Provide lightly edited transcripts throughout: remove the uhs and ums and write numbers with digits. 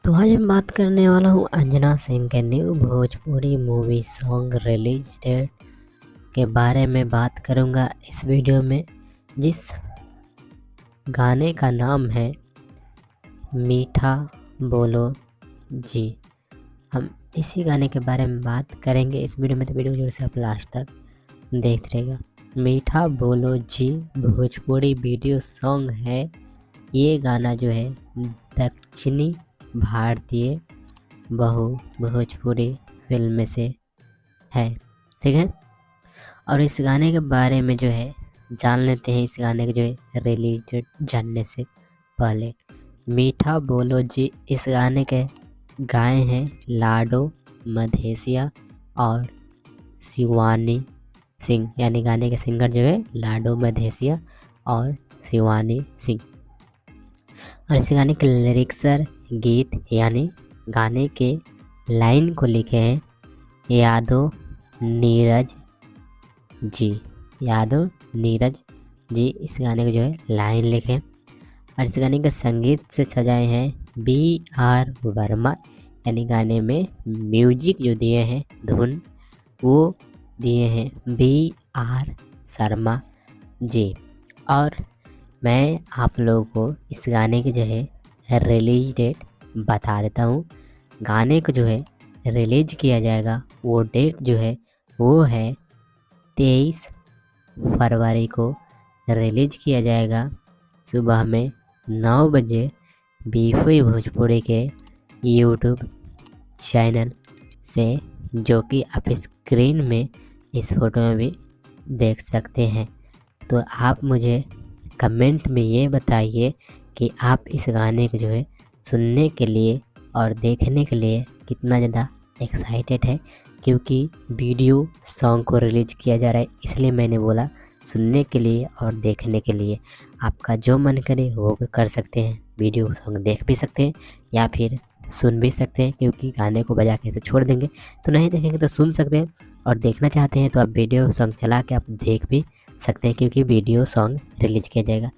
तो आज मैं बात करने वाला हूँ अंजना सिंह के new Bhojpuri movie song release date के बारे में बात करूँगा इस वीडियो में, जिस गाने का नाम है मीठा बोलो जी। हम इसी गाने के बारे में बात करेंगे इस वीडियो में, तो वीडियो जरूर से आप लास्ट तक देखते रहेगा। मीठा बोलो जी भोजपुरी वीडियो सॉन्ग है। ये गाना जो है दक्षिणी भारतीय भोजपुरी फिल्म में से है, ठीक है। और इस गाने के बारे में जो है जान लेते हैं, इस गाने के जो है रिलीज डेट जानने से पहले। मीठा बोलो जी इस गाने के गाए हैं लाडो मधेसिया और शिवानी सिंह, यानी गाने के सिंगर जो है लाडो मधेसिया और शिवानी सिंह। और इस गाने के लिरिक्सर गीत यानी गाने के लाइन को लिखे हैं यादव नीरज जी। इस गाने को जो है लाइन लिखे और इस गाने के संगीत से सजाए हैं BR वर्मा, यानी गाने में म्यूजिक जो दिए हैं धुन वो दिए हैं BR शर्मा जी। और मैं आप लोगों को इस गाने के जो है रिलीज डेट बता देता हूँ। गाने को जो है रिलीज किया जाएगा, वो डेट जो है वो है 23 फरवरी को रिलीज किया जाएगा सुबह में 9 बजे बीफी भोजपुरी के यूट्यूब चैनल से, जो कि आप स्क्रीन में इस फोटो में भी देख सकते हैं। तो आप मुझे कमेंट में ये बताइए कि आप इस गाने को जो है सुनने के लिए और देखने के लिए कितना ज़्यादा एक्साइटेड है, क्योंकि वीडियो सॉन्ग को रिलीज किया जा रहा है, इसलिए मैंने बोला सुनने के लिए और देखने के लिए। आपका जो मन करे वो कर सकते हैं, वीडियो सॉन्ग देख भी सकते हैं या फिर सुन भी सकते हैं, क्योंकि गाने को बजा के ऐसे छोड़ देंगे तो नहीं देखेंगे, तो सुन सकते हैं। और देखना चाहते हैं तो आप वीडियो सॉन्ग चला के आप देख भी सकते हैं, क्योंकि वीडियो सॉन्ग रिलीज किया जाएगा।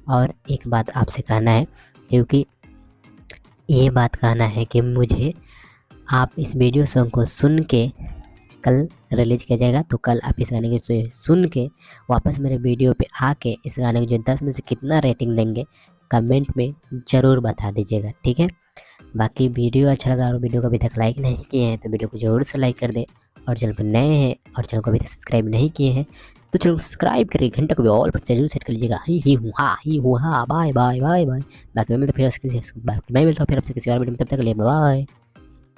और एक बात आपसे कहना है, क्योंकि ये बात कहना है कि मुझे आप इस वीडियो सॉन्ग को सुन के कल रिलीज किया जाएगा, तो कल आप इस गाने को सुन के वापस मेरे वीडियो पे आके इस गाने को जो 10 में से कितना रेटिंग देंगे कमेंट में ज़रूर बता दीजिएगा, ठीक है। बाकी वीडियो अच्छा लगा और वीडियो को अभी तक लाइक नहीं किए हैं तो वीडियो को ज़रूर से लाइक कर दें, और चैनल पर नए हैं और चैनल को अभी तक सब्सक्राइब नहीं किए हैं तो चैनल को सब्सक्राइब करके घंटा को भी ऑल पर जरूर सेट कर लीजिएगा। ही हुआ बाय बाय बाय बाय। बाकी मैं मिलता हूँ फिर आपसे किसी और वीडियो में, तब तक के लिए बाय।